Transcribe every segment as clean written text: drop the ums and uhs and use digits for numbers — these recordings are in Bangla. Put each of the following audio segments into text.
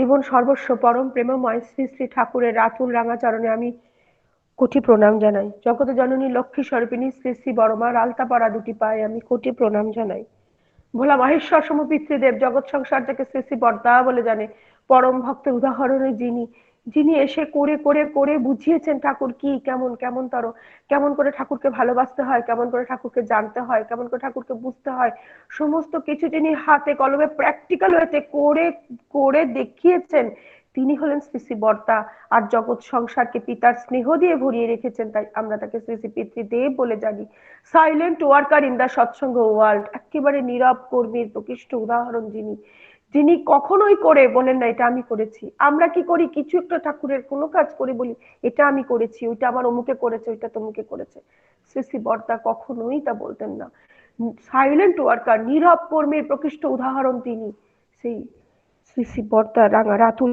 জীবন সর্বস্ব পরম প্রেমময় শ্রী শ্রী ঠাকুরের রাতুল রাঙা চরণে আমি কোটি প্রণাম জানাই। জগত জননী লক্ষ্মী স্বরূপিণী শ্রী শ্রী বড়মার আলতা পরা দুটি পায়ে আমি কোটি প্রণাম জানাই। ভোলা মহেশ্বর সম পিতৃদেব জগৎ সংসার থেকে শ্রী শ্রী বর্দা বলে জানে, পরম ভক্তের উদাহরণে যিনি যিনি এসে করে করে করে বুঝিয়েছেন ঠাকুর কি, কেমন কেমন তর, কেমন করে ঠাকুরকে ভালোবাসতে হয়, কেমন করে ঠাকুরকে জানতে হয়, কেমন করে ঠাকুরকে বুঝতে হয়, সমস্ত কিছু যিনি হাতে কলমে প্র্যাকটিক্যাল হয়েছে করে করে দেখিয়েছেন, তিনি হলেন শ্রী শ্রী বর্দা। আর জগৎ সংসারকে পিতার স্নেহ দিয়ে ভরিয়ে রেখেছেন, তাই আমরা তাকে শ্রী শ্রী পিতৃদেব বলে জানি। Silent worker in the Satsang world, একেবারে নীরব কর্মীর প্রকৃষ্ট উদাহরণ যিনি, যিনি কখনোই করে বলেন না এটা আমি করেছি। আমরা কি করি, কিছু একটা ঠাকুরের কোনো কাজ করি, বলি এটা আমি করেছি, ওইটা আমার অমুকে করেছে, ওইটা তমুকে করেছে। শ্রী শ্রী বর্দা কখনোই তা বলতেন না। সাইলেন্ট ওয়ার্কার, নীরব কর্মীর প্রকৃষ্ট উদাহরণ তিনি, সেই শ্রী শ্রী বর্দা রাঙা রাতুল।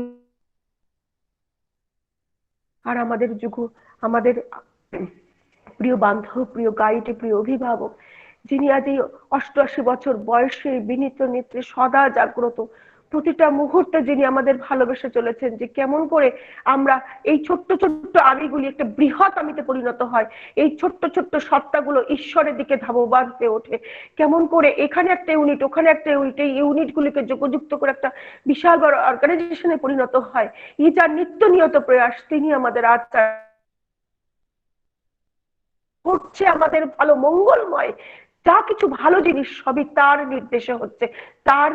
আর আমাদের যুগ, আমাদের প্রিয় বান্ধব, প্রিয় গাইড, প্রিয় অভিভাবক, যিনি আজ এই 88 বছর বয়সে বিনীত নেত্রে সদা জাগ্রত, প্রতিটা মুহূর্তে যিনি আমাদের ভালোবেসে চলেছেন, যে কেমন করে আমরা এই ছোট্ট ছোট্ট আমিগুলি একটা বৃহৎ আমিতে পরিণত হয়, এই ছোট্ট ছোট্ট সত্তাগুলো ঈশ্বরের দিকে ধাবমান হয়ে ওঠে, কেমন করে এখানে একটা ইউনিট, ওখানে একটা ইউনিট, এই ইউনিটগুলিকে যোগযুক্ত করে একটা বিশাল বড় অর্গানাইজেশনে পরিণত হয়। এই যার নিত্য নিয়ত প্রয়াস, তিনি আমাদের আচার হচ্ছে, আমাদের ভালো মঙ্গলময় যা কিছু ভালো জিনিস সবই তার নির্দেশে হচ্ছে, তার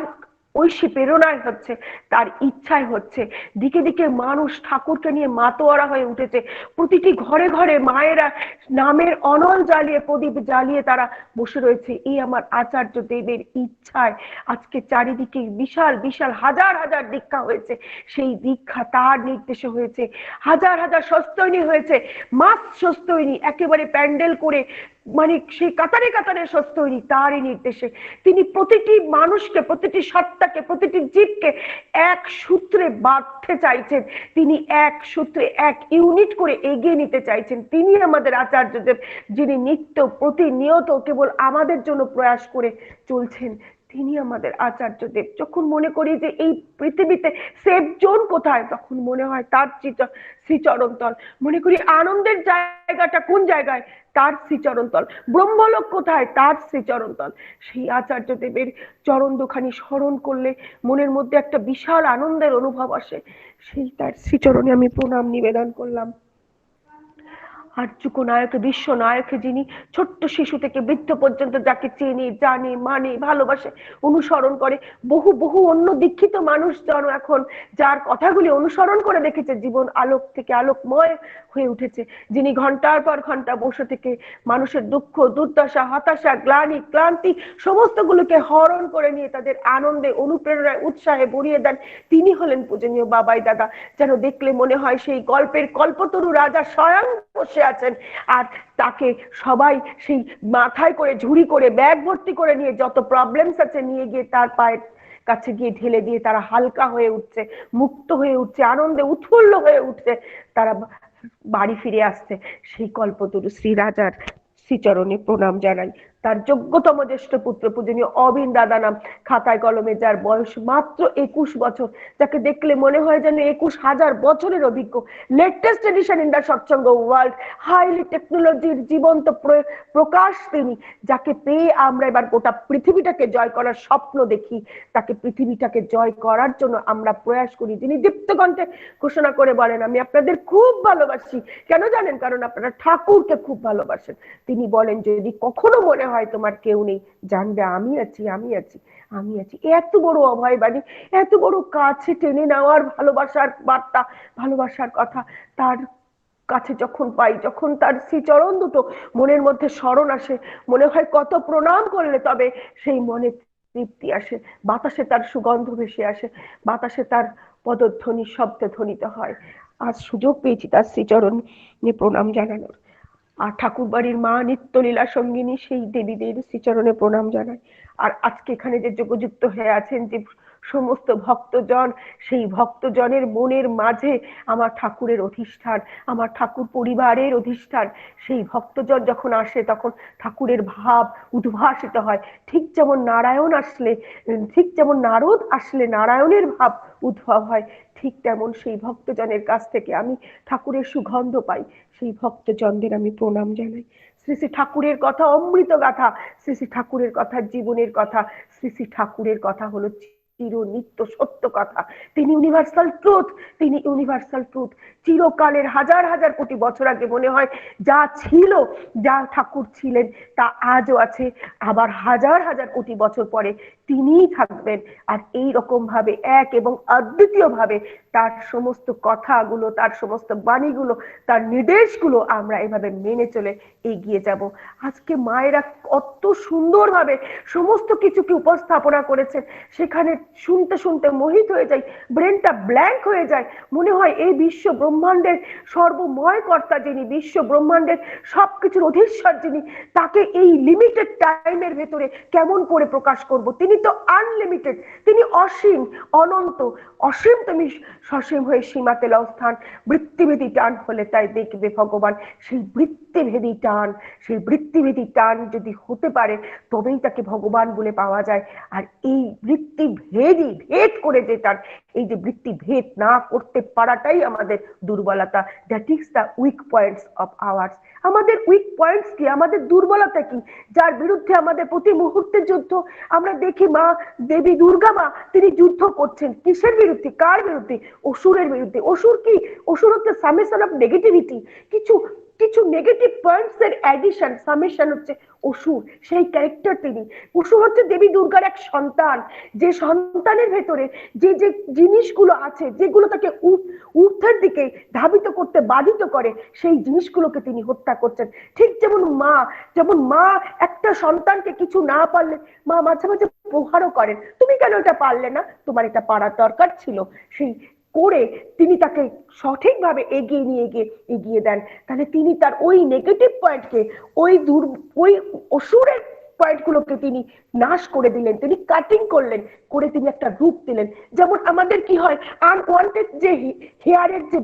ঐশী প্রেরণায় হচ্ছে, তার ইচ্ছায় হচ্ছে। দিকে দিকে মানুষ ঠাকুরকে নিয়ে মাতোয়ারা হয়ে উঠেছে, প্রতিটি ঘরে ঘরে মায়েরা নামের অনল জ্বালিয়ে, প্রদীপ জ্বালিয়ে তারা বসে রয়েছে। এই আমার আচার্য দেবের ইচ্ছায় আজকে চারিদিকে বিশাল বিশাল হাজার হাজার দীক্ষা হয়েছে, সেই দীক্ষা তার নির্দেশে হয়েছে। হাজার হাজার সস্তৈনী হয়েছে, মাস সস্তৈনী একেবারে প্যান্ডেল করে, মানে সেই কাতারে কাতারে সস্তৈনী তারই নির্দেশে। তিনি প্রতিটি মানুষকে, প্রতিটি সত্তাকে, প্রতিটি জীবকে এক সূত্রে বাঁধতে চাইছেন, তিনি এক সূত্রে এক ইউনিট করে এগিয়ে নিতে চাইছেন। তিনি আমাদের আচার্যদেব, যিনি নিত্য প্রতিনিয়ত কেবল আমাদের জন্য প্রয়াস করে চলছেন, তিনি আমাদের আচার্যদেব। যখন মনে করি যে এই পৃথিবীতে সেফ জোন কোথায়, তখন মনে হয় তার শ্রীচরণতল। মনে করি আনন্দের জায়গাটা কোন জায়গায়, তার শ্রীচরণতল। ব্রহ্মলোক কোথায়, তার শ্রীচরণতল। সেই আচার্যদেবের চরণ দুখানি স্মরণ করলে মনের মধ্যে একটা বিশাল আনন্দের অনুভব আসে। সেই তার শ্রীচরণে আমি প্রণাম নিবেদন করলাম। আর্যক নায়ক, বিশ্ব নায়ক, যিনি ছোট্ট শিশু থেকে বৃদ্ধ পর্যন্ত যাকে চেনে, জানে, মানে, ভালোবাসে, অনুসরণ করে। বহু বহু অন্য দীক্ষিত মানুষজন এখন যার কথাগুলি অনুসরণ করে দেখেছে, জীবন আলোক থেকে আলোকময় হয়ে উঠেছে। যিনি ঘন্টার পর ঘন্টা বসে থেকে মানুষের দুঃখ, দুর্দশা, হতাশা, গ্লানি, ক্লান্তি সমস্তগুলোকে হরণ করে নিয়ে তাদের আনন্দে, অনুপ্রেরণায়, উৎসাহে ভরিয়ে দেন, তিনি হলেন পূজনীয় বাবাই দাদা। যেন দেখলে মনে হয় সেই গল্পের কল্পতরু রাজা স্বয়ং বসে আছেন, আর তাকে সবাই সেই মাথায় করে ঝুড়ি করে ব্যাগ ভর্তি করে নিয়ে যত প্রবলেমস আছে নিয়ে গিয়ে তার পায়ের কাছে গিয়ে ঢেলে দিয়ে তারা হালকা হয়ে উঠছে, মুক্ত হয়ে উঠছে, আনন্দে উৎফুল্ল হয়ে উঠছে, তারা বাড়ি ফিরে আসছে। সেই কল্পতরু শ্রী রাজার শ্রীচরণে প্রণাম জানাই। তার যোগ্যতম জ্যেষ্ঠ পুত্র পূজনীয় অবিন দাদা নাম, খাতায় কলমে যার বয়স মাত্র 21 বছর, যাকে দেখলে মনে হয় যেন 21,000 বছরের অভিজ্ঞ। Latest addition in the Satsang world, highly টেকনোলজির জীবন্ত প্রকাশ তিনি, যাকে পেয়ে আমরা এবার গোটা পৃথিবীটাকে জয় করার স্বপ্ন দেখি, তাকে পৃথিবীটাকে জয় করার জন্য আমরা প্রয়াস করি। যিনি দীপ্তকণ্ঠে ঘোষণা করে বলেন, আমি আপনাদের খুব ভালোবাসি। কেন জানেন? কারণ আপনারা ঠাকুরকে খুব ভালোবাসেন। তিনি বলেন, যদি কখনো মনে হয় তোমার কেউ নেই, জানবে আমি আছি, আমি আছি, আমি আছি। এত বড় অভয় বাণী, এত বড় কাছে টেনে নেওয়ার ভালোবাসার বার্তা, ভালোবাসার কথা তার কাছে যখন পাই, যখন তার শ্রীচরণ দুটো মনের মধ্যে স্মরণ আসে, মনে হয় কত প্রণাম করলে তবে সেই মনে তৃপ্তি আসে। বাতাসে তার সুগন্ধ ভেসে আসে, বাতাসে তার পদধ্বনি শব্দে ধ্বনিত হয়। আজ সুযোগ পেয়েছি তার শ্রীচরণে প্রণাম জানানোর। আর ঠাকুর বাড়ির মা নিত্যলীলা সঙ্গিনী সেই দেবীদের শ্রীচরণে প্রণাম জানায়। আর আজকে এখানে যে যোগযুক্ত হয়ে আছেন যে সমস্ত ভক্তজন, সেই ভক্তজনের মনের মাঝে আমার ঠাকুরের অধিষ্ঠান, আমার ঠাকুর পরিবারের অধিষ্ঠান। সেই ভক্তজন যখন আসে তখন ঠাকুরের ভাব উদ্ভাসিত হয়। ঠিক যেমন নারায়ণ আসলে, ঠিক যেমন নারদ আসলে নারায়ণের ভাব উদ্ভব হয়, ঠিক তেমন সেই ভক্তজনের কাছ থেকে আমি ঠাকুরের সুগন্ধ পাই। সেই ভক্তজনদের আমি প্রণাম জানাই। শ্রী শ্রী ঠাকুরের কথা অমৃত গাথা, শ্রী শ্রী ঠাকুরের কথা জীবনের কথা, শ্রী শ্রী ঠাকুরের কথা হলো চির নিত্য সত্য কথা। তিনি ইউনিভার্সাল ট্রুথ, তিনি ইউনিভার্সাল ট্রুথ। চিরকালের হাজার হাজার কোটি বছর আগে মনে হয় যা ছিল, যা ঠাকুর ছিলেন তা আজও আছে, আবার হাজার হাজার কোটি বছর পরে তিনিই থাকবেন। আর এই রকম ভাবে এক এবং অদ্বিতীয় ভাবে তার সমস্ত কথাগুলো, তার সমস্ত বাণীগুলো, তার নির্দেশগুলো আমরা এভাবে মেনে চলে এগিয়ে যাব। আজকে মায়েরা কত সুন্দরভাবে সমস্ত কিছুকে উপস্থাপনা করেছেন, সেখানে শুনতে শুনতে মোহিত হয়ে যাই, ব্রেনটা ব্ল্যাঙ্ক হয়ে যায়। মনে হয় এই বিশ্ব ব্রহ্মাণ্ডের সর্বময় কর্তা যিনি, বিশ্ব ব্রহ্মাণ্ডের সবকিছুর অধীশ্বর যিনি, তাকে এই লিমিটেড টাইমের ভেতরে কেমন করে প্রকাশ করব? তিনি তো আনলিমিটেড, তিনি অসীম, অনন্ত। অসীম তুমি সসীম হয়ে সীমাতে লও স্থান, বৃত্তিভেদী টান হলে তাই দেখবে ভগবান। সেই বৃত্তিভেদী টান, সেই বৃত্তিভেদী টান যদি হতে পারে তবেই তাকে ভগবান বলে পাওয়া যায়। আর এই বৃত্তিভেদী ভেদ করে যে টান, এই যে বৃত্তি ভেদ না করতে পারাটাই আমাদের দুর্বলতা। That is the weak points of ours. আমাদের উইক পয়েন্টস কি, আমাদের দুর্বলতা কি, যার বিরুদ্ধে আমাদের প্রতি মুহূর্তে যুদ্ধ। আমরা দেখি মা দেবী দুর্গা মা তিনি যুদ্ধ করছেন কিসের বিরুদ্ধে, কার বিরুদ্ধে? অসুরের বিরুদ্ধে। অসুর কি? অসুর হচ্ছে সামেশন অফ নেগেটিভিটি, কিছু কিছু নেগেটিভ পয়েন্টস এর অ্যাডিশন, সামেশন হচ্ছে অসুর, সেই ক্যারেক্টার তিনি। অসুর হচ্ছে দেবী দুর্গার এক সন্তান, যে সন্তানের ভেতরে যে যে জিনিসগুলো আছে, যেগুলো তাকে ঊর্ধ্বের দিকে ধাবিত করতে বাধিত করে, সেই জিনিসগুলোকে তিনি হত্যা করছেন। ঠিক যেমন মা একটা সন্তানকে কিছু না পারলে মা মাঝে মাঝে প্রহারও করেন, তুমি কেন এটা পারলে না, তোমার এটা পারার দরকার ছিল, সেই করে তিনি তাকে সঠিকভাবে এগিয়ে দেন। তাহলে তিনি তার ওই নেগেটিভ পয়েন্টকে, ওই অসুরের পয়েন্টগুলোকে তিনি নাশ করে দিলেন, তিনি কাটিং করলেন, করে তিনি একটা রূপ দিলেন। যেমন আমাদের কি হয়, আনওয়ান্টেড যে হেয়ারের যে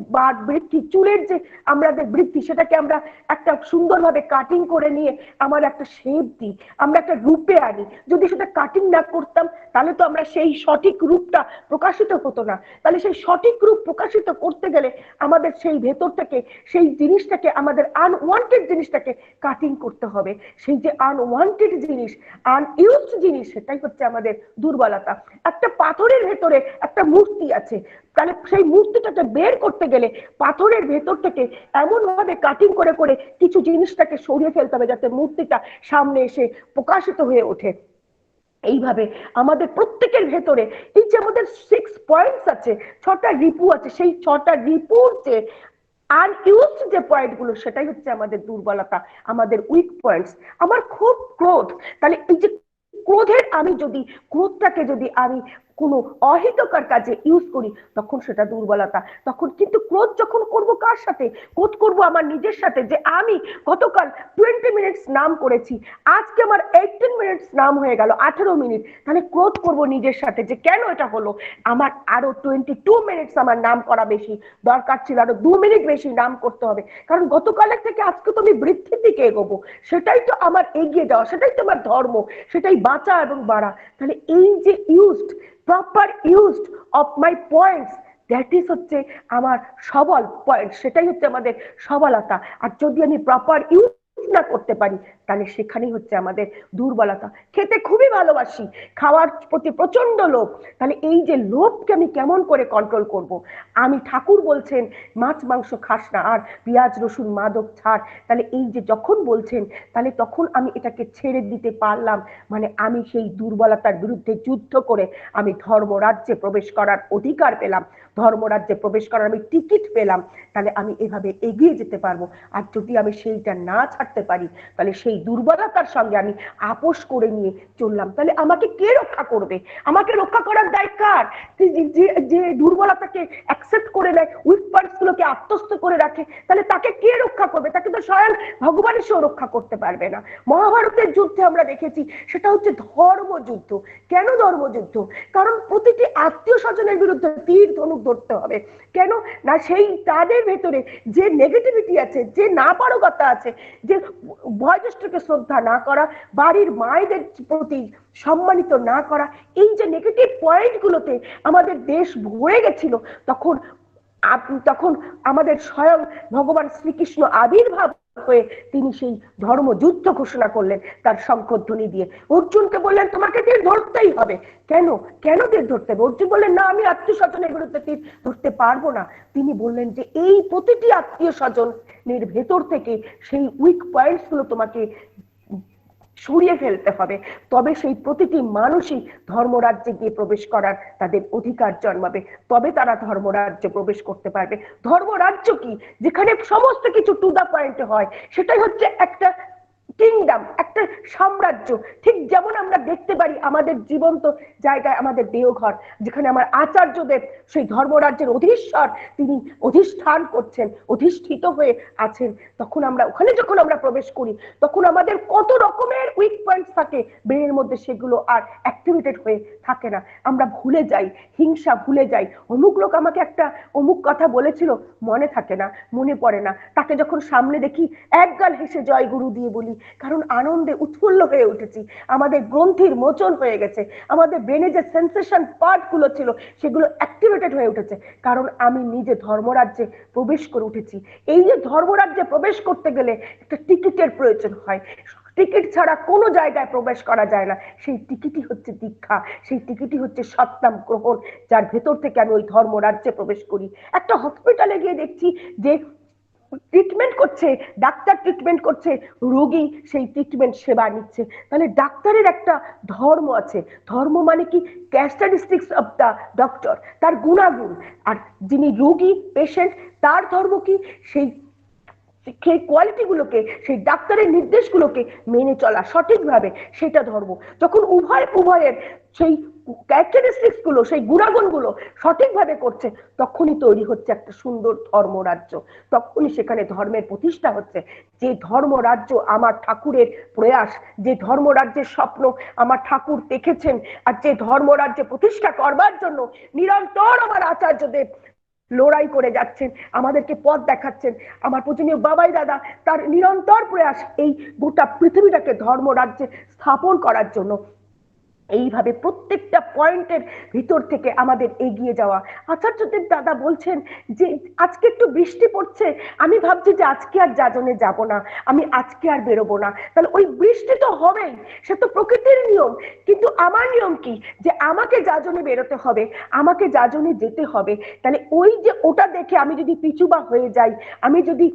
বৃদ্ধি, চুলের যে আমাদের বৃদ্ধি, সেটাকে আমরা একটা সুন্দরভাবে কাটিং করে নিয়ে আমার একটা শেপ দিই, আমরা একটা রূপে আনি। যদি সেটা কাটিং না করতাম তাহলে তো আমরা সেই সঠিক রূপটা প্রকাশিত হতো না। তাহলে সেই সঠিক রূপ প্রকাশিত করতে গেলে আমাদের সেই ভেতর থেকে সেই জিনিসটাকে, আমাদের আনওয়ান্টেড জিনিসটাকে কাটিং করতে হবে। সেই যে আনওয়ান্টেড জিনিস, আনইউজড জিনিস, সেটাই হচ্ছে আমাদের দুর্বলতা। একটা পাথরের ভেতরে একটা মূর্তি আছে, তাহলে সেই মূর্তিটাকে বের করতে গেলে পাথরের ভেতর থেকে এমন ভাবে কাটিং করে করে কিছু জিনিসটাকে সরিয়ে ফেলতে হবে যাতে মূর্তিটা সামনে এসে প্রকাশিত হয়ে ওঠে। এইভাবে আমাদের প্রত্যেকের ভেতরে এই যে আমাদের 6 পয়েন্টস আছে, 6টা রিপু আছে, সেই 6টা রিপুর যে আনইউজড যে পয়েন্টগুলো, সেটাই হচ্ছে আমাদের দুর্বলতা, আমাদের উইক পয়েন্টস। আমার খুব ক্রোধ, তাহলে এই যে ক্রোধটাকে যদি আমি কোনো অহিতকর কাজে ইউজ করি তখন সেটা দুর্বলতা। তখন কিন্তু ক্রোধ যখন করব কার সাথে? ক্রোধ করব আমার নিজের সাথে, যে আমি গতকাল 20 মিনিটস নাম করেছি, আজকে আমার 18 মিনিটস নাম হয়ে গেল, 18 মিনিট। তাহলে ক্রোধ করব নিজের সাথে যে কেন এটা হলো, আমার আরো 22 মিনিটস আমার নাম করা বেশি দরকার ছিল, আরো 2 মিনিট বেশি নাম করতে হবে, কারণ গতকালের থেকে আজকে তো আমি বৃদ্ধির দিকে এগোবো, সেটাই তো আমার এগিয়ে যাওয়া, সেটাই তো আমার ধর্ম, সেটাই বাঁচা এবং বাড়া। তাহলে এই যে proper used of my points, that is হচ্ছে আমার সবল পয়েন্ট, সেটাই হচ্ছে আমাদের সবলতা। আর যদি আমি প্রপার ইউজ না করতে পারি তাহলে সেখানেই হচ্ছে আমাদের দুর্বলতা। খেতে খুবই ভালোবাসি, খাওয়ার প্রতি প্রচন্ড লোভ, তাহলে এই যে লোভকে আমি কেমন করে কন্ট্রোল করব? আমি ঠাকুর বলছেন মাছ মাংস খাস না আর পেঁয়াজ রসুন মাদক ছাড়, তাহলে এই যে যখন বলছেন তাহলে তখন আমি এটাকে ছেড়ে দিতে পারলাম, মানে আমি সেই দুর্বলতার বিরুদ্ধে যুদ্ধ করে আমি ধর্মরাজ্যে প্রবেশ করার অধিকার পেলাম, ধর্মরাজ্যে প্রবেশ করার আমি টিকিট পেলাম। তাহলে আমি এভাবে এগিয়ে যেতে পারবো। আর যদি আমি সেইটা না ছাড়তে পারি তাহলে সেই দুর্বলতার সঙ্গে আমি আপোষ করে নিয়ে চললাম, তাহলে আমাকে কে রক্ষা করবে? আমাকে রক্ষা করার দায় কার? যে দুর্বলতাকে অ্যাকসেপ্ট করে নেয়, উইক পয়েন্টস গুলোকে আত্মস্থ করে রাখে, তাহলে তাকে কে রক্ষা করবে? তাকে তো স্বয়ং ভগবান এসেও রক্ষা করতে পারবে না। মহাভারতের যুদ্ধে আমরা দেখেছি সেটা হচ্ছে ধর্মযুদ্ধ। কেন ধর্মযুদ্ধ? কারণ প্রতিটি আত্মীয় স্বজনের বিরুদ্ধে তীর ধনুক ধরতে হবে। কেন না, সেই তাদের ভেতরে যে নেগেটিভিটি আছে, যে নাপারগতা আছে, যে বয়োজ্যেষ্ঠ ঐতিহ্যকে শ্রদ্ধা না করা, বাড়ির মায়েদের প্রতি সম্মানিত না করা, এই যে নেগেটিভ পয়েন্ট গুলোতে আমাদের দেশ ভরে গেছিল, তখন তখন আমাদের স্বয়ং ভগবান শ্রীকৃষ্ণ আবির্ভাব হয়ে তিনি সেই ধর্মযুদ্ধ ঘোষণা করলেন তার শঙ্খধ্বনি দিয়ে। অর্জুনকে বললেন তোমাকে তীর ধরতেই হবে। কেন কেন তীর ধরতে হবে? অর্জুন বললেন না, আমি আত্মীয় স্বজনের বিরুদ্ধে তীর ধরতে পারবো না। তিনি বললেন যে এই প্রতিটি আত্মীয় স্বজনের ভেতর থেকে সেই উইক পয়েন্টস গুলো তোমাকে সরিয়ে ফেলতে হবে, তবে সেই প্রতিটি মানুষই ধর্মরাজ্যে গিয়ে প্রবেশ করার তাদের অধিকার জন্মাবে, তবে তারা ধর্মরাজ্যে প্রবেশ করতে পারবে। ধর্মরাজ্য কি? যেখানে সমস্ত কিছু টু দা পয়েন্টে হয়, সেটাই হচ্ছে একটা কিংডম, একটা সাম্রাজ্য। ঠিক যেমন আমরা দেখতে পারি আমাদের জীবন্ত জায়গায় আমাদের দেওঘর, যেখানে আমার আচার্যদেব সেই ধর্মরাজ্যের অধীশ্বর, তিনি অধিষ্ঠান করছেন, অধিষ্ঠিত হয়ে আছেন। তখন আমরা ওখানে যখন আমরা প্রবেশ করি, তখন আমাদের কত রকমের উইক পয়েন্টস থাকে ব্রেনের মধ্যে, সেগুলো আর অ্যাক্টিভেটেড হয়ে থাকে না। আমরা ভুলে যাই, হিংসা ভুলে যাই। অমুক লোক আমাকে একটা অমুক কথা বলেছিল, মনে থাকে না, মনে পড়ে না। তাকে যখন সামনে দেখি একগাল হেসে জয় গুরু দিয়ে বলি, কারণ আনন্দে উৎফুল্ল হয়ে উঠেছি, আমাদের গ্রন্থির মোচন হয়ে গেছে, আমাদের ব্রেনে যে সেন্সেশন পার্ট গুলো ছিল সেগুলো অ্যাক্টিভেটেড হয়ে উঠেছে, কারণ আমি নিজে ধর্মরাজ্যে প্রবেশ করে উঠেছি। এই যে ধর্মরাজ্যে প্রবেশ করতে গেলে একটা টিকিটের প্রয়োজন হয়, টিকিট ছাড়া কোনো জায়গায় প্রবেশ করা যায় না। সেই টিকিটই হচ্ছে দীক্ষা, সেই টিকিটই হচ্ছে সৎনাম গ্রহণ, যার ভেতর থেকে আমি ওই ধর্মরাজ্যে প্রবেশ করি। একটা হসপিটালে গিয়ে দেখছি যে ট্রিটমেন্ট করছে ডাক্তার, ট্রিটমেন্ট করছে রোগী, সেই ট্রিটমেন্ট সেবা নিচ্ছে। তাহলে ডাক্তারের একটা ধর্ম আছে। ধর্ম মানে কি? ক্যারেক্টারিস্টিক্স অফ দা ডক্টর, তার গুণাগুণ। আর যিনি রোগী, পেশেন্ট, তার ধর্ম কি? সেই কোয়ালিটি গুলোকে, সেই ডাক্তারের নির্দেশগুলোকে মেনে চলা সঠিকভাবে, সেটা ধর্ম। যখন উভয়ের সেই ক্যারেক্টারিস্টিক্স গুলো, সেই গুণাগুণ গুলো সঠিকভাবে করছে, তখনই তৈরি হচ্ছে একটা সুন্দর ধর্মরাজ্য, তখনই সেখানে ধর্মের প্রতিষ্ঠা হচ্ছে। যে ধর্মরাজ্য আমার ঠাকুরের প্রয়াস, যে ধর্মরাজ্যের স্বপ্ন আমার ঠাকুর দেখেছেন, আর যে ধর্মরাজ্য প্রতিষ্ঠা করবার জন্য নিরন্তর আমার আচার্যদেব লড়াই করে যাচ্ছেন, আমাদেরকে পথ দেখাচ্ছেন, আমার পূজনীয় বাবাই দাদা তার নিরন্তর প্রয়াস এই গোটা পৃথিবীটাকে ধর্মরাজ্যে স্থাপন করার জন্য। এইভাবে প্রত্যেকটা পয়েন্টের ভিতর থেকে আমাদের এগিয়ে যাওয়া। আচার্যদেব দাদা বলছেন যে আজকে একটু বৃষ্টি পড়ছে, আমি ভাবছি যে আজকে আর যাজনে যাব না, আমি আজকে আর বেরোবো না। তাহলে ওই বৃষ্টি তো হবেই, সে তো প্রকৃতির নিয়ম। কিন্তু আমার নিয়ম কি? যে আমাকে যাজনে বেরোতে হবে, আমাকে যাজনে যেতে হবে। তাহলে ওই যে ওটা দেখে আমি যদি পিছুবা হয়ে যাই, আমি যদি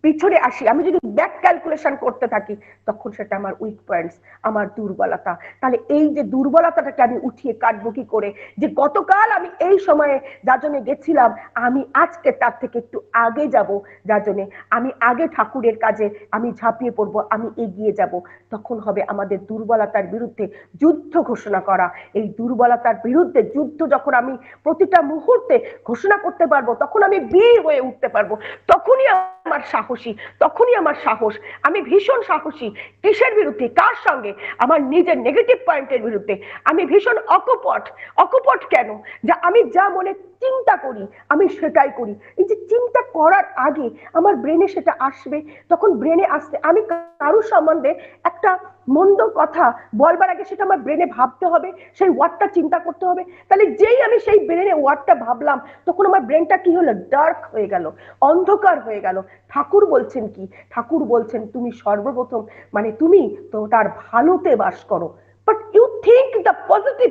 পিছনে আসি, আমি যদি ব্যাক ক্যালকুলেশন করতে থাকি, তখন সেটা আমার উইক পয়েন্টস, আমার দুর্বলতা। তাহলে এই যে দুর্বলতাটাকে আমি উঠিয়ে কাটবো কি করে? যে গতকাল আমি এই সময়ে যাজনে গেছিলাম, আমি আজকে তার থেকে একটু আগে যাব যাজনে, আমি আগে ঠাকুরের কাজে আমি ঝাঁপিয়ে পড়বো, আমি এগিয়ে যাব। তখন হবে আমাদের দুর্বলতার বিরুদ্ধে যুদ্ধ ঘোষণা করা। এই দুর্বলতার বিরুদ্ধে যুদ্ধ যখন আমি প্রতিটা মুহূর্তে ঘোষণা করতে পারবো, তখন আমি বীর হয়ে উঠতে পারবো। তখনই আমার সাহসী, তখনই আমার সাহস। আমি ভীষণ সাহসী। কিসের বিরুদ্ধে? কার সঙ্গে? আমার নিজের নেগেটিভ পয়েন্টের বিরুদ্ধে। আমি ভীষণ অকপট। অকপট কেন? যে আমি যা মনে চিন্তা করি আমি সেটাই করি। এই যে চিন্তা করার আগে আমার ব্রেনে সেটা আসবে, তখন ব্রেনে আসতে আমি কারোর সম্বন্ধে একটা মন্দ কথা বলবার আগে সেটা আমার ব্রেনে ভাবতে হবে, সেই ওয়ার্ডটা চিন্তা করতে হবে। তাহলে যেই আমি সেই ব্রেনে ওয়ার্ডটা ভাবলাম, তখন আমার ব্রেনটা কি হলো? ডার্ক হয়ে গেল, অন্ধকার হয়ে গেল। ঠাকুর বলছেন কি? ঠাকুর বলছেন তুমি সর্বপ্রথম মানে তুমি তো তার ভালোতে বাস করো, but you think the positive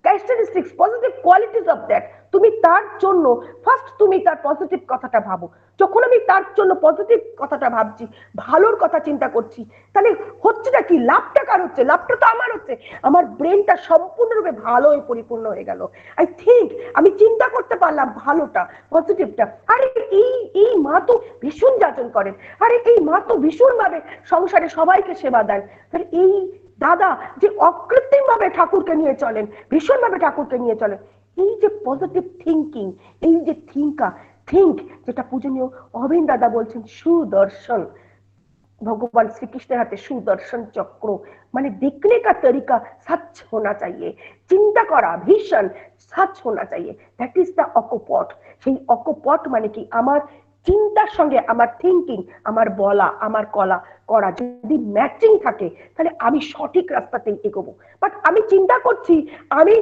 characteristics, positive qualities of that. তুমি তার জন্য ফার্স্ট তুমি তার পজিটিভ কথাটা ভাবো। যখন আমি তার জন্য পজিটিভ কথাটা ভাবছি, ভালোর কথা চিন্তা করছি, তাহলে হচ্ছেটা কি? লাভটা কার হচ্ছে? লাভটা তো আমার হচ্ছে। আমার ব্রেনটা সম্পূর্ণরূপে ভালো হয়ে পরিপূর্ণ হয়ে গেল। আই থিঙ্ক আমি চিন্তা করতে পারলাম ভালোটা, পজিটিভটা। আরে এই এই মা তো ভীষণ যাচন করেন, আরে এই মা তো ভীষণ ভাবে সংসারে সবাইকে সেবা দেন। তাহলে এই দাদা যে অকৃত্রিম ভাবে ঠাকুরকে নিয়ে চলেন, ভীষণ ভাবে ঠাকুরকে নিয়ে চলেন, এই যে পজিটিভ থিঙ্কিং, এই যে থিঙ্ক, যেটা পূজনীয় অবিন দাদা বলছেন সুদর্শন, भगवान श्री कृष्ण हाथे सुदर्शन चक्र, माने देखने का तरीका सच होना चाहिए, चिंता करा भीषण सच होना चाहिए। दैट इज द অকপট। সেই অকপট মানে কি? আমার চিন্তার সঙ্গে আমার থিঙ্কিং, আমার বলা, আমার করা যদি ম্যাচিং থাকে, তাহলে আমি সঠিক রাস্তাতেই এগোবো। বাট আমি চিন্তা করছি আমি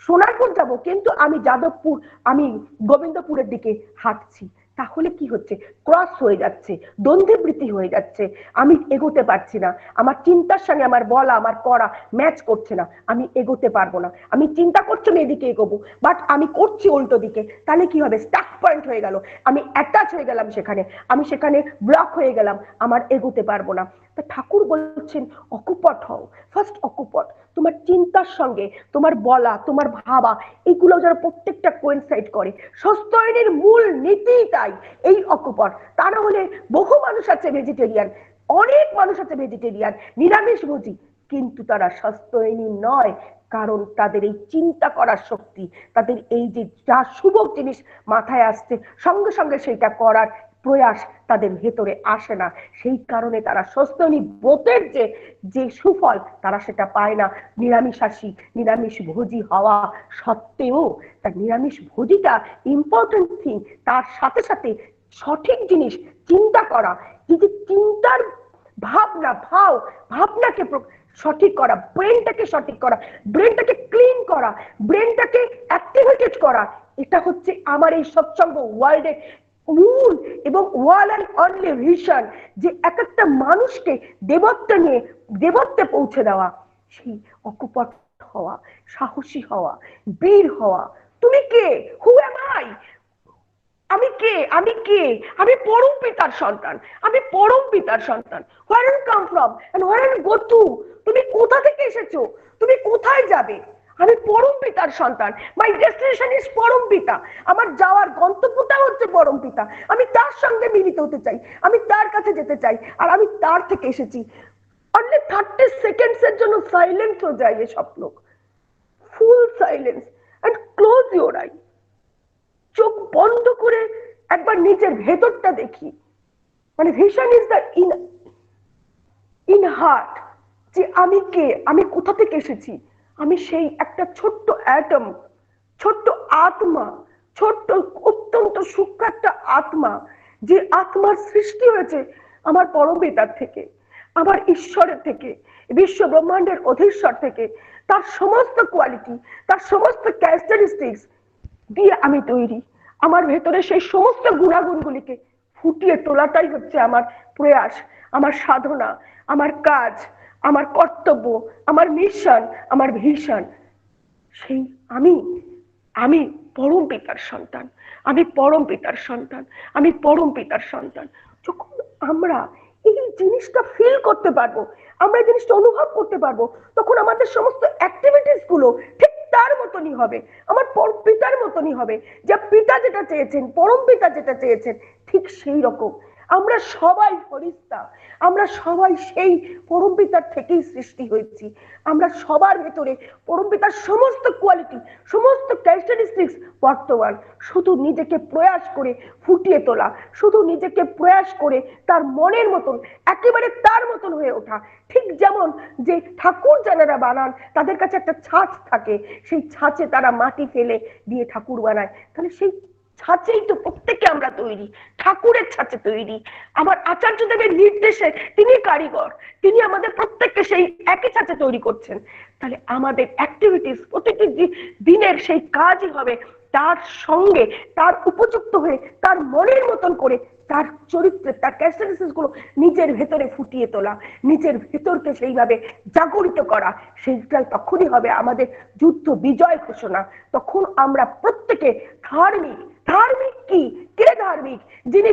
সোনারপুর যাব, কিন্তু আমি যাদবপুর, আমি গোবিন্দপুরের দিকে হাঁটছি, তাহলে কি হচ্ছে? ক্রস হয়ে যাচ্ছে, দ্বন্দ্ববৃত্তি হয়ে যাচ্ছে, আমি এগোতে পারছি না, আমার চিন্তার সঙ্গে আমার বলা, আমার করা ম্যাচ করছে না, আমি এগোতে পারবো না। আমি চিন্তা করছি আমি এদিকে এগোবো, বাট আমি করছি উল্টো দিকে, তাহলে কি হবে? স্টাক পয়েন্ট হয়ে গেল, আমি অ্যাটাচ হয়ে গেলাম সেখানে, আমি সেখানে ব্লক হয়ে গেলাম, আমার এগোতে পারবো না। তা ঠাকুর বলছেন অকুপট হও, ফার্স্ট অকুপট। তোমার চিন্তার সঙ্গে তোমার বলা, তোমার ভাবা, এইগুলো যারা প্রত্যেকটা কোইনসাইড করে, সস্তয়নের মূল নীতি তাই এই অকুপট। তা না হলে বহু মানুষ আছে ভেজিটেরিয়ান, অনেক মানুষ আছে ভেজিটেরিয়ান, নিরামিষ ভোজী, কিন্তু তারা সস্তয়নী নয়, কারণ তাদের এই চিন্তা করার শক্তি, তাদের এই যে যা শুভ জিনিস মাথায় আসছে, সঙ্গে সঙ্গে সেটা করার প্রয়াস তাদের ভেতরে আসে না। সেই কারণে তারা সস্তনী ব্রতের যে যে সুফল তারা সেটা পায় না। নিরামিষাশী, নিরামিষ ভোজী হওয়া সত্ত্বেও তার নিরামিষ ভোজীটা ইম্পর্টেন্ট থিং, তার সাথে সাথে সঠিক জিনিস চিন্তা করা, যে চিন্তার ভাবনা, ভাবনাকে সঠিক করা, ব্রেনটাকে সঠিক করা, ব্রেনটাকে ক্লিন করা, ব্রেনটাকে অ্যাক্টিভেটেড করা, এটা হচ্ছে আমার এই সৎসঙ্গ ওয়ার্ল্ডের মূল এবং ওয়াল অ্যান্ড অনলি ভিশন, যে এক একটা মানুষকে দেবত্বে নিয়ে দেবত্বে পৌঁছে দেওয়া। সেই অকুপট হওয়া, সাহসী হওয়া, বীর হওয়া। তুমি কে? Who am I? আমি কে? আমি কে? আমি পরম পিতার সন্তান, আমি পরম পিতার সন্তান। Where you come from and where you go to? তুমি কোথা থেকে এসেছো? তুমি কোথায় যাবে? আমি পরম পিতার সন্তান, মাই ডেস্টিনেশন ইজ পরম পিতা, আমার যাওয়ার গন্তব্যটা হচ্ছে পরম পিতা। আমি তার সঙ্গে মিলিত হতে চাই, আমি তার কাছে যেতে চাই, আর আমি তার থেকে এসেছি। অনলি 30 সেকেন্ডস এর জন্য সাইলেন্ট হয়ে যায় এসব লোক, full silence, and close your eye. চোখ বন্ধ করে একবার নিজের ভেতরটা দেখি। মানে vision is the in heart, যে আমি কে, আমি কোথা থেকে এসেছি। আমি সেই একটা ছোট্ট অ্যাটম, ছোট্ট আত্মা, ছোট্ট অত্যন্ত সূক্ষ্ম একটা আত্মা, যে আত্মার সৃষ্টি হয়েছে আমার পরম পিতার থেকে, আমার ঈশ্বরের থেকে, বিশ্ব ব্রহ্মাণ্ডের অধীশ্বর থেকে। তার সমস্ত কোয়ালিটি, তার সমস্ত ক্যারেক্টারিস্টিক্স দিয়ে আমি তৈরি। আমার ভেতরে সেই সমস্ত গুণাগুণগুলিকে ফুটিয়ে তোলাটাই হচ্ছে আমার প্রয়াস, আমার সাধনা, আমার কাজ, আমার কর্তব্য, আমার মিশন, আমার ভিশন। সেই আমি, আমি পরম পিতার সন্তান, আমি পরম পিতার সন্তান, আমি পরম পিতার সন্তান। যখন আমরা এই জিনিসটা ফিল করতে পারবো, আমরা এই জিনিসটা অনুভব করতে পারবো, তখন আমাদের সমস্ত অ্যাক্টিভিটিস গুলো ঠিক তার মতনই হবে, আমার পিতার মতনই হবে। যা পিতা যেটা চেয়েছেন, পরম পিতা যেটা চেয়েছেন, ঠিক সেই রকম। আমরা সবাই ফরিস্তা, আমরা সবাই সেই পরম পিতার থেকেই সৃষ্টি হয়েছি। আমরা সবার ভেতরে পরম পিতার সমস্ত কোয়ালিটি, সমস্ত ক্যারেক্টারিস্টিক্স বর্তমান। শুধু নিজেকে প্রয়াস করে ফুটিয়ে তোলা, শুধু নিজেকে প্রয়াস করে তার মনের মতন, একেবারে তার মতন হয়ে ওঠা। ঠিক যেমন যে ঠাকুর যারা বানান, তাদের কাছে একটা ছাঁচ থাকে, সেই ছাঁচে তারা মাটি ফেলে দিয়ে ঠাকুর বানায়। তাহলে সেই ছাঁচেই তো প্রত্যেকে আমরা তৈরি, ঠাকুরের ছাঁচে তৈরি। আমার আচার্যদেবের নির্দেশে তিনি কারিগর, তিনি আমাদের প্রত্যেককে সেই একই ছাঁচে তৈরি করছেন। তাহলে আমাদের অ্যাক্টিভিটিস প্রতিটি দিনের সেই কাজই হবে তার সঙ্গে, তার উপযুক্ত হয়ে, তার মনের মতন করে, তার চরিত্রের, তার ক্যারেক্টারিস্টিক্স গুলো নিজের ভেতরে ফুটিয়ে তোলা, নিজের ভেতরকে সেইভাবে জাগরিত করা। সেইটাই তখনই হবে আমাদের যুদ্ধ বিজয় ঘোষণা। তখন আমরা প্রত্যেকে ধার্মিক। ধার্মিক কি? কে ধার্মিক? যিনি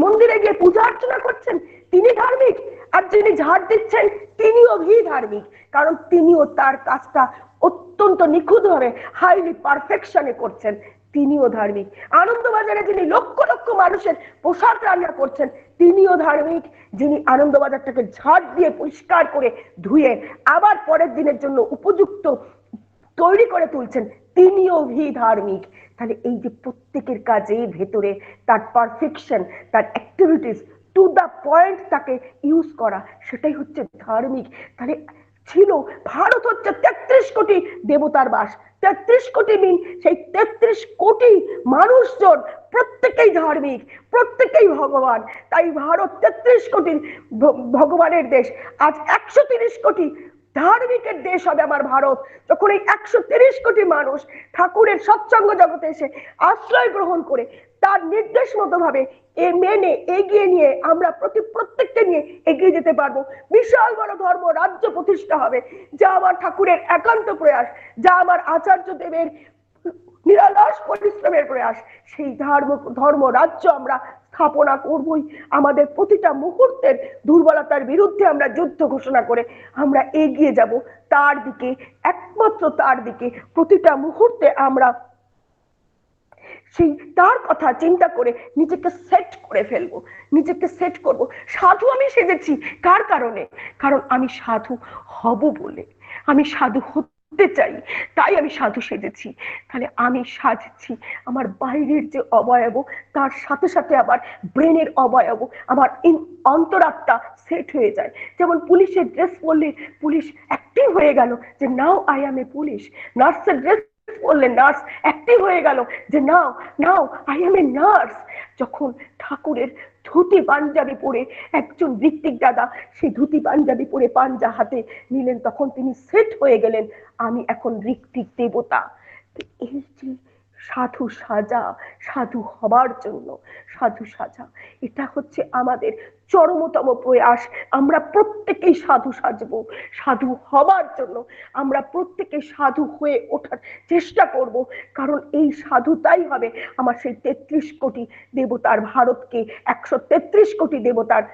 মন্দিরে গিয়ে পূজা অর্চনা করছেন তিনি ধার্মিক, আর যিনি ঝাড় দিচ্ছেন তিনিও ধার্মিক, কারণ তিনিও তার কাজটা অত্যন্ত নিখুঁত ভাবে হাইলি পারফেকশনে করছেন, তিনিও ধার্মিক। আনন্দবাজারে যিনি লক্ষ লক্ষ মানুষের পোশাক রান্না করছেন তিনিও ধার্মিক। যিনি আনন্দবাজারটাকে ঝাড় দিয়ে পরিষ্কার করে ধুয়ে আবার পরের দিনের জন্য উপযুক্ত তৈরি করে তুলছেন তিনিও ধার্মিক। তাহলে এই যে প্রত্যেকের কাজে ভেতরে তার পারফেকশন, তার অ্যাক্টিভিটিস টু দা পয়েন্ট তাকে ইউজ করা, সেটাই হচ্ছে ধার্মিক। তাহলে ছিল। ভারত হচ্ছে 33 কোটি দেবতার বাস, 33 কোটি মিন, সেই 33 কোটি মানুষজন প্রত্যেকেই ধার্মিক, প্রত্যেকেই ভগবান। তাই ভারত 33 কোটি ভগবানের দেশ। আজ 130 কোটি ধার্মিকের দেশ হবে আমার ভারত, যখন এই 130 কোটি মানুষ ঠাকুরের সৎসঙ্গ জগতে এসে আশ্রয় গ্রহণ করে তার নির্দেশ মতো ভাবে মেনে এগিয়ে নিয়ে আমরা প্রত্যেককে নিয়ে এগিয়ে যেতে পারবো। বিশাল বড় ধর্ম রাজ্য প্রতিষ্ঠা হবে, যা আমার ঠাকুরের একান্ত প্রয়াস, যা আমার আচার্য দেবের নিরলস পরিশ্রমের প্রয়াস। সেই ধর্ম রাজ্য আমরা স্থাপনা করবই। আমাদের প্রতিটা মুহূর্তের দুর্বলতার বিরুদ্ধে আমরা যুদ্ধ ঘোষণা করে আমরা এগিয়ে যাব তার দিকে, একমাত্র তার দিকে। প্রতিটা মুহূর্তে আমরা সেই তার কথা চিন্তা করে নিজেকে সেট করে ফেলবো, নিজেকে সেট করব। সাধু আমি সেজেছি কার কারণে? কারণ আমি সাধু হব বলে, আমি সাধু হতে চাই, তাই আমি সাধু সেজেছি। তাহলে আমি সাজছি আমার বাইরের যে অবয়ব, তার সাথে সাথে আবার ব্রেনের অবয়ব, আমার অন্তরাত্মা সেট হয়ে যায়। যেমন পুলিশের ড্রেস পরলে পুলিশ অ্যাক্টিভ হয়ে গেল যে now I am a police, নার্সের ড্রেস বললেন নার্স অ্যাক্টিভ হয়ে গেল যে now now I am a nurse. যখন ঠাকুরের ধুতি পাঞ্জাবি পরে একজন ঋত্বিক দাদা সেই ধুতি পাঞ্জাবি পরে পাঞ্জা হাতে নিলেন, তখন তিনি সেট হয়ে গেলেন আমি এখন ঋত্বিক দেবতা। এই যে সাধু সাজা, সাধু হবার জন্য সাধু সাজা, এটা হচ্ছে আমাদের চরমতম প্রয়াস। আমরা প্রত্যেকেই সাধু সাজবো সাধু হবার জন্য, আমরা প্রত্যেকে সাধু হয়ে ওঠার চেষ্টা করব। কারণ এই সাধুতাই হবে আমার সেই 33 কোটি দেবতার ভারতকে 133 কোটি দেবতার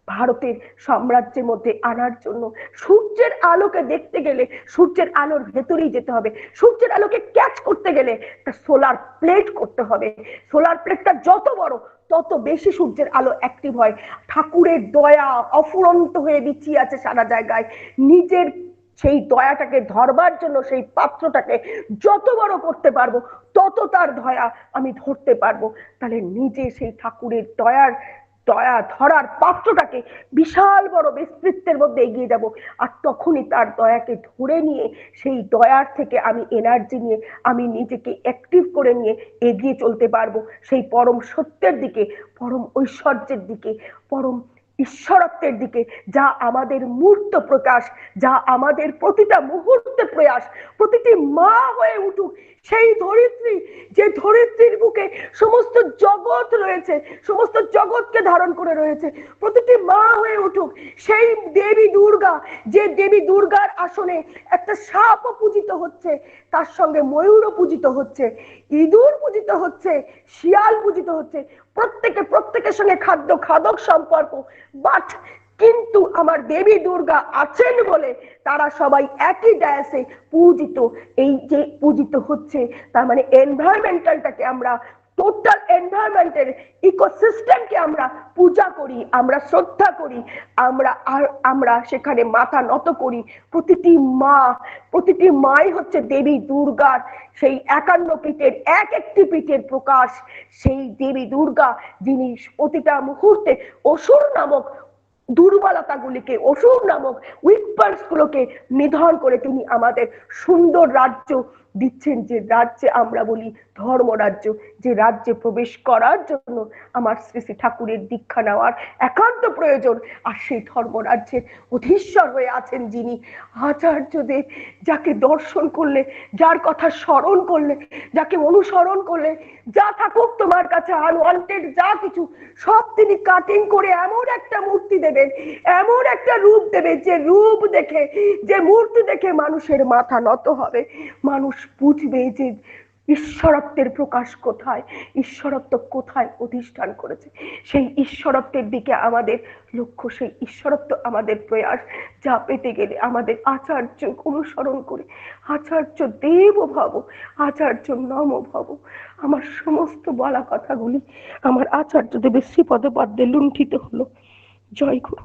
ভারতের সাম্রাজ্যের মধ্যে আনার জন্য। সূর্যের আলোকে দেখতে গেলে সূর্যের আলোর ভেতরেই যেতে হবে, সূর্যের আলোকে ক্যাচ করতে গেলে একটা সোলার প্লেট করতে হবে। সোলার প্লেটটা যত বড় তত বেশি সূর্যের আলো অ্যাক্টিভ হয়। ঠাকুরের দয়া অফুরন্ত হয়ে বিছিয়ে আছে সারা জায়গায়। নিজের সেই দয়াটাকে ধরবার জন্য সেই পাত্রটাকে যত বড় করতে পারবো তত তার দয়া আমি ধরতে পারবো। তাহলে নিজে সেই ঠাকুরের দয়া ধরার পাত্রটাকে বিশাল বড় বিস্তৃতের মধ্যে এগিয়ে যাব। আর তখনই তার দয়াকে ধরে নিয়ে সেই দয়ার থেকে আমি এনার্জি নিয়ে আমি নিজেকে অ্যাক্টিভ করে নিয়ে এগিয়ে চলতে পারবো সেই পরম সত্যের দিকে, পরম ঐশ্বর্যের দিকে, পরম ঈশ্বরত্বের দিকে, যা আমাদের মূর্ত প্রকাশ, যা আমাদের প্রতিটা মুহূর্তে প্রয়াস। প্রতিটি মা হয়ে উঠুক সেই ধরিত্রী, যে ধরিত্রীর বুকে সমস্ত জগৎ রয়েছে, সমস্ত জগৎকে ধারণ করে রয়েছে। প্রতিটি মা হয়ে উঠুক সেই দেবী দুর্গা, যে দেবী দুর্গার আসনে একটা সাপও পূজিত হচ্ছে, তার সঙ্গে ময়ূরও পূজিত হচ্ছে, ইঁদুর পূজিত হচ্ছে, শিয়াল পূজিত হচ্ছে। প্রত্যেকের সঙ্গে খাদক সম্পর্ক, বাট কিন্তু আমার দেবী দুর্গা আছেন বলে তারা সবাই একই ডায়াসে পূজিত। এই যে পূজিত হচ্ছে তার মানে এনভায়রনমেন্টালটাকে আমরা, টোটাল এনভায়রনমেন্টের ইকোসিস্টেমকে আমরা পূজা করি, আমরা শ্রদ্ধা করি, আমরা সেখানে মাথা নত করি। প্রতিটি মাই হচ্ছে দেবী দুর্গার সেই 51 পীঠের একটি পীঠের প্রকাশ। সেই দেবী দুর্গা যিনি প্রতিটা মুহূর্তে অসুর নামক দুর্বলতাগুলিকে, অসুর নামক উইকপয়েন্টস গুলোকে নিধন করে তিনি আমাদের সুন্দর রাজ্য দিচ্ছেন, যে রাজ্যে আমরা বলি ধর্মরাজ্য, যে রাজ্যে প্রবেশ করার জন্য আমার শ্রী শ্রী ঠাকুরের দীক্ষা নেওয়ার একান্ত প্রয়োজন। আর সেই ধর্মরাজ্যের অধীশ্বর হয়ে আছেন যিনি আচার্যদেব, যাকে দর্শন করলে, যার কথা স্মরণ করলে, যাকে অনুসরণ করলে যা থাকুক তোমার কাছে আনওয়ান্টেড যা কিছু সব তিনি কাটিং করে এমন একটা মূর্তি দেবেন, এমন একটা রূপ দেবে, যে রূপ দেখে, যে মূর্তি দেখে মানুষের মাথা নত হবে, মানুষ বুঝবে যে ঈশ্বরত্বের প্রকাশ কোথায়, ঈশ্বরত্ব কোথায় অধিষ্ঠান করেছে। সেই ঈশ্বরত্বের দিকে আমাদের লক্ষ্য, সেই ঈশ্বরত্ব আমাদের প্রয়াস, যা পেতে গেলে আমাদের আচার্য অনুসরণ করে আচার্য দেব ভব, আচার্য নম ভব। আমার সমস্ত বলা কথাগুলি আমার আচার্য দেবের শ্রীপদ পদ্মে লুণ্ঠিত হলো। জয় গুরু।